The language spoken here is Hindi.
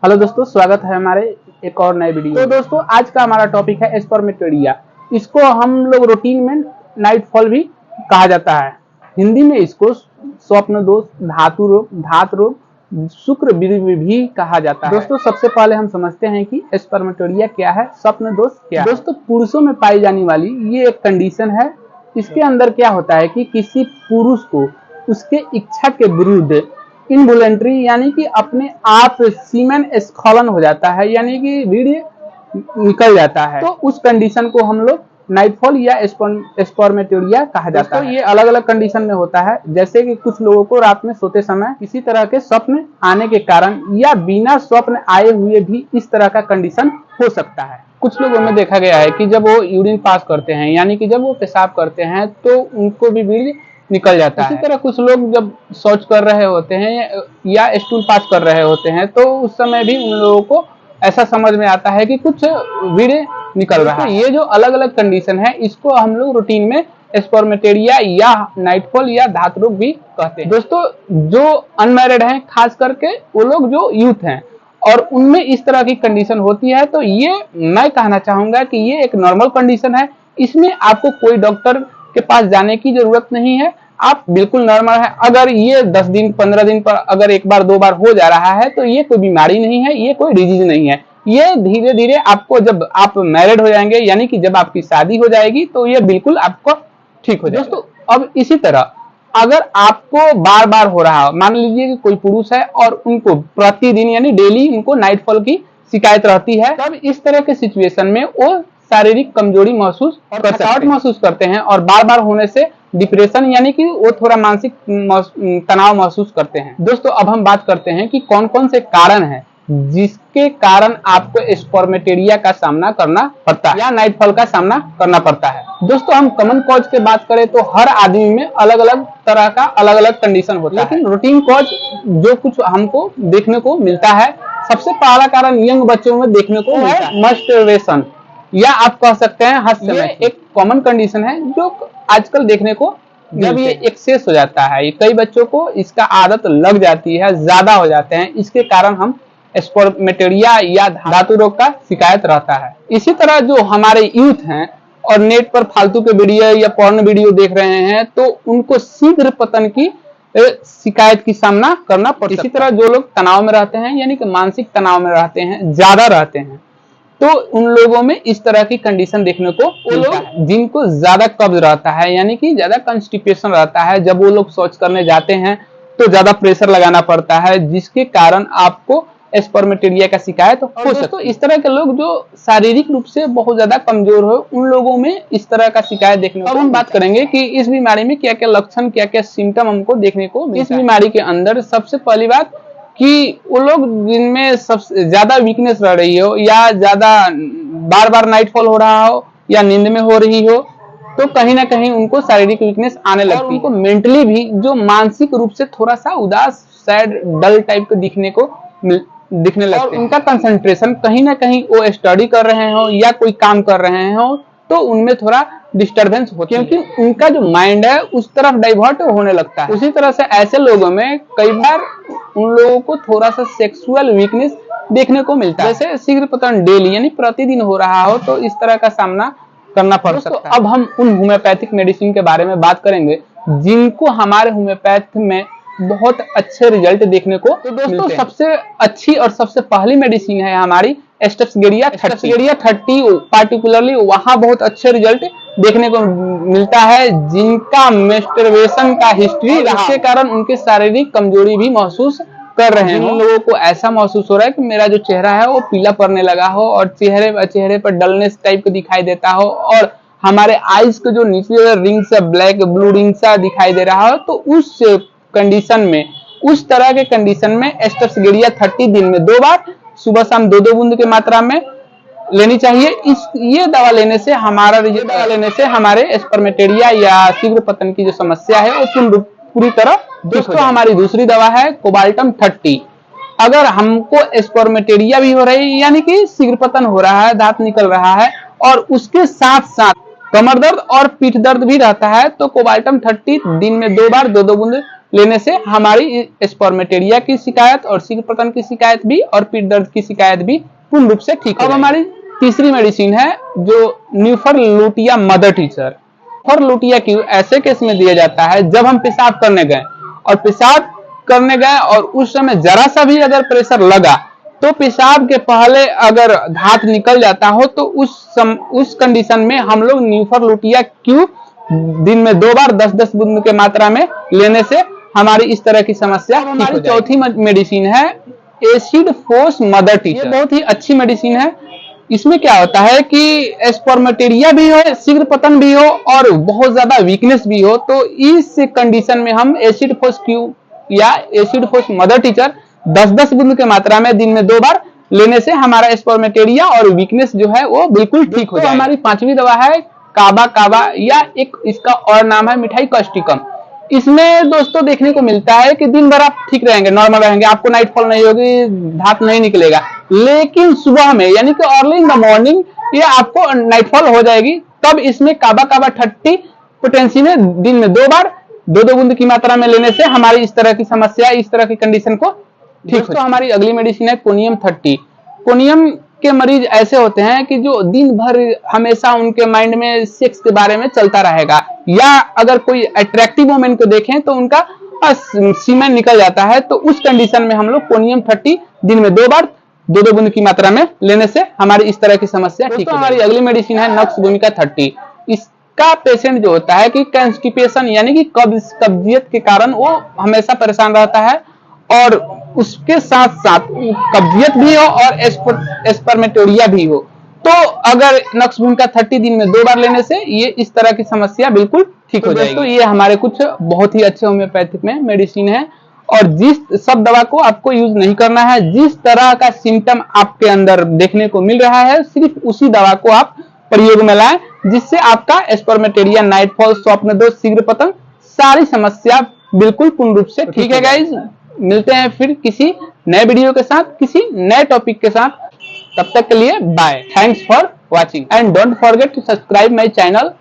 हेलो दोस्तों, स्वागत है हमारे एक और नए वीडियो। तो दोस्तों, आज का हमारा टॉपिक है स्पर्मेटोरिया। इसको हम लोग रूटीन में नाइटफॉल भी कहा जाता है। हिंदी में इसको स्वप्न दोष, धातु रोग, धात रोग, शुक्र भी कहा जाता है। दोस्तों, सबसे पहले हम समझते हैं कि स्पर्मेटोरिया क्या है, स्वप्न दोष क्या है। दोस्तों, पुरुषों में पाई जाने वाली ये एक कंडीशन है। इसके अंदर क्या होता है कि किसी पुरुष को उसके इच्छा के विरुद्ध इनवॉलेंट्री यानी कि अपने आप सीमेन स्खलन हो जाता है, यानी कि वीर्य निकल जाता है। तो उस कंडीशन को हम लोग नाइटफॉल या स्पर्मेटोरिया कहा जाता है। ये अलग अलग कंडीशन में होता है, जैसे कि कुछ लोगों को रात में सोते समय किसी तरह के स्वप्न आने के कारण या बिना स्वप्न आए हुए भी इस तरह का कंडीशन हो सकता है। कुछ लोगों में देखा गया है कि जब वो यूरिन पास करते हैं, यानी कि जब वो पेशाब करते हैं, तो उनको भी वीर्य निकल जाता है। इसी तरह कुछ लोग जब शौच कर रहे होते हैं या स्टूल पास कर रहे होते हैं, तो उस समय भी उन लोगों को ऐसा समझ में आता है कि कुछ वीर्य निकल रहा है। ये जो अलग अलग कंडीशन है, इसको हम लोग रूटीन में स्पर्मेटोरिया या नाइटफॉल या धात रोग भी कहते हैं। दोस्तों, जो अनमैरिड हैं, खास करके वो लोग जो यूथ हैं और उनमें इस तरह की कंडीशन होती है, तो ये मैं कहना चाहूंगा कि ये एक नॉर्मल कंडीशन है। इसमें आपको कोई डॉक्टर के पास जाने की जरूरत नहीं है, आप बिल्कुल नॉर्मल है। अगर ये 10 दिन 15 दिन पर अगर एक बार दो बार हो जा रहा है, तो ये कोई बीमारी नहीं है, ये कोई डिजीज नहीं है। ये धीरे धीरे आपको, जब आप मैरिड हो जाएंगे, यानी कि जब आपकी शादी हो जाएगी, तो ये बिल्कुल आपको ठीक हो जाएगा। दोस्तों, अब इसी तरह अगर आपको बार बार हो रहा हो, मान लीजिए कि कोई पुरुष है और उनको प्रतिदिन यानी डेली उनको नाइटफॉल की शिकायत रहती है, तब इस तरह के सिचुएशन में वो शारीरिक कमजोरी महसूस और थकावट महसूस करते हैं और बार बार होने से डिप्रेशन यानी कि वो थोड़ा मानसिक तनाव महसूस करते हैं। दोस्तों, अब हम बात करते हैं कि कौन कौन से कारण हैं जिसके कारण आपको स्पर्मेटोरिया का सामना करना पड़ता है या नाइटफॉल का सामना करना पड़ता है। दोस्तों, हम कॉमन कॉज की बात करें तो हर आदमी में अलग अलग तरह का अलग अलग कंडीशन होता है, लेकिन रूटीन कॉज जो कुछ हमको देखने को मिलता है, सबसे पहला कारण यंग बच्चों में देखने को मिलता है मस्टरबेशन, या आप कह सकते हैं हास्य। ये एक कॉमन कंडीशन है जो आजकल देखने को, जब ये एक्सेस हो जाता है, कई बच्चों को इसका आदत लग जाती है, ज्यादा हो जाते हैं, इसके कारण हम स्पर्मेटोरिया या धातु रोग का शिकायत रहता है। इसी तरह जो हमारे यूथ हैं और नेट पर फालतू के वीडियो या पॉर्न वीडियो देख रहे हैं, तो उनको शीघ्र पतन की शिकायत की सामना करना पड़ता है। इसी तरह जो लोग तनाव में रहते हैं, यानी कि मानसिक तनाव में रहते हैं, ज्यादा रहते हैं, तो उन लोगों में इस तरह की कंडीशन देखने को मिलता है। जिनको ज्यादा कब्ज रहता है, यानी कि ज्यादा कॉन्स्टिपेशन रहता है, जब वो लोग शौच करने जाते हैं तो ज्यादा प्रेशर लगाना पड़ता है, जिसके कारण आपको स्पर्मेटोरिया का शिकायत हो सकता है। इस तरह के लोग जो शारीरिक रूप से बहुत ज्यादा कमजोर हो, उन लोगों में इस तरह का शिकायत देखने को। अब हम बात करेंगे कि इस बीमारी में क्या क्या लक्षण, क्या क्या सिम्टम हमको देखने को मिलता है। इस बीमारी के अंदर सबसे पहली बात कि वो लोग जिनमें सबसे ज्यादा वीकनेस रह रही हो, या ज्यादा बार बार नाइटफॉल हो रहा हो, या नींद में हो रही हो, तो कहीं ना कहीं उनको शारीरिक वीकनेस आने लगती है। उनको मेंटली भी जो मानसिक रूप से थोड़ा सा उदास, सैड, डल टाइप के दिखने लगते हैं। उनका कंसंट्रेशन कहीं ना कहीं वो स्टडी कर रहे हो या कोई काम कर रहे हो, तो उनमें थोड़ा डिस्टरबेंस होती है, क्योंकि उनका जो माइंड है उस तरफ डाइवर्ट होने लगता है। उसी तरह से ऐसे लोगों में कई बार उन लोगों को थोड़ा सा सेक्सुअल वीकनेस देखने को मिलता है, जैसे शीघ्र पतन डेली यानी प्रतिदिन हो रहा हो, तो इस तरह का सामना करना पड़ सकता है। अब हम उन होम्योपैथिक मेडिसिन के बारे में बात करेंगे जिनको हमारे होम्योपैथ में बहुत अच्छे रिजल्ट देखने को। तो दोस्तों, सबसे अच्छी और सबसे पहली मेडिसिन है हमारी स्टेप्सगेरिया 30। पार्टिकुलरली वहां बहुत अच्छे रिजल्ट देखने को मिलता है, जिनका मेस्टरबेशन का हिस्ट्री रहा, के कारण उनके शारीरिक कमजोरी भी महसूस कर रहे हैं। उन लोगों को ऐसा महसूस हो रहा है कि मेरा जो चेहरा है वो पीला पड़ने लगा हो, और चेहरे पर डलनेस टाइप का दिखाई देता हो, और हमारे आईज के जो नीचे रिंग्स ब्लैक ब्लू रिंग्स दिखाई दे रहा हो, तो उस कंडीशन में, उस तरह के कंडीशन में स्टेप्सगेरिया 30 दिन में 2 बार सुबह शाम 2-2 बूंद की मात्रा में लेनी चाहिए। ये दवा लेने से हमारे स्पर्मेटोरिया या शीघ्र पतन की जो समस्या है वो पूरी तरह। दोस्तों, हमारी दूसरी दवा है कोबाल्टम 30। अगर हमको स्पर्मेटोरिया भी हो रही है, यानी कि शीघ्र पतन हो रहा है, दांत निकल रहा है, और उसके साथ साथ कमर दर्द और पीठ दर्द भी रहता है, तो कोबाल्टम 30 दिन में 2 बार 2-2 बूंद लेने से हमारी स्पर्मेटेरिया की शिकायत और शीघ्र पतन की शिकायत भी और पीठ दर्द की शिकायत भी पूर्ण रूप से ठीक हो। अब हमारी तीसरी मेडिसिन है जो न्यूफरलूटिया मदर टीचर। न्यूफरलूटिया क्यू ऐसे केस में दिया जाता है जब हम पेशाब करने गए और उस समय जरा सा भी अगर प्रेशर लगा तो पेशाब के पहले अगर धात निकल जाता हो तो उस कंडीशन में हम लोग न्यूफरलूटिया क्यू दिन में 2 बार 10-10 बूंद के मात्रा में लेने से हमारी इस तरह की समस्या ठीक हो जाएगी। चौथी मेडिसिन है एसिड फोर्स मदर टीचर। बहुत ही अच्छी मेडिसिन है। इसमें क्या होता है कि स्पर्मेटेरिया भी हो, शीघ्र पतन भी हो और बहुत ज्यादा वीकनेस भी हो, तो इस कंडीशन में हम एसिड फोर्स क्यू या एसिड फोर्स मदर टीचर 10-10 बूंद के मात्रा में दिन में 2 बार लेने से हमारा स्पर्मेटेरिया और वीकनेस जो है वो बिल्कुल ठीक हो जाएगा। हमारी पांचवी दवा है काबा काबा या एक इसका और नाम है मिठाई कास्टिकम। इसमें दोस्तों देखने को मिलता है कि दिन भर आप ठीक रहेंगे, नॉर्मल रहेंगे, आपको नाइटफॉल नहीं होगी, धात नहीं निकलेगा, लेकिन सुबह में यानी कि अर्ली इन द मॉर्निंग ये आपको नाइटफॉल हो जाएगी। तब इसमें काबा काबा 30 पोटेंसी में दिन में 2 बार 2-2 बूंद की मात्रा में लेने से हमारी इस तरह की समस्या, इस तरह की कंडीशन को ठीक हो। तो हमारी अगली मेडिसिन है कोनियम 30। कोनियम के मरीज ऐसे होते हैं कि जो दिन भर हमेशा उनके माइंड में सेक्स के बारे में चलता रहेगा, या अगर कोई अट्रैक्टिव वुमेन को देखें तो उनका सीमेन निकल जाता है। तो उस कंडीशन में हम लोग कोनियम 30 दिन में 2 बार 2-2 बूंद की मात्रा में लेने से हमारी इस तरह की समस्या ठीक हो। हमारी अगली मेडिसिन है नक्स भूमिका 30। इसका पेशेंट जो होता है कि कंस्टिपेशन यानी कि कब्जियत के कारण वो हमेशा परेशान रहता है और उसके साथ साथ कब्जियत भी हो और स्पर्मेटोरिया भी हो, तो अगर नक्स भूमिका 30 दिन में 2 बार लेने से ये इस तरह की समस्या बिल्कुल ठीक हो जाएगी। तो ये हमारे कुछ बहुत ही अच्छे होम्योपैथिक में मेडिसिन है और जिस सब दवा को आपको यूज नहीं करना है, जिस तरह का सिम्टम आपके अंदर देखने को मिल रहा है सिर्फ उसी दवा को आप प्रयोग में लाएं, जिससे आपका स्पर्मेटेरिया, नाइटफॉल, स्वप्नदोष, शीघ्र पतन सारी समस्या बिल्कुल पूर्ण रूप से ठीक है। गाइज मिलते हैं फिर किसी नए वीडियो के साथ, किसी नए टॉपिक के साथ। तब तक के लिए bye. Thanks for watching and don't forget to subscribe my channel.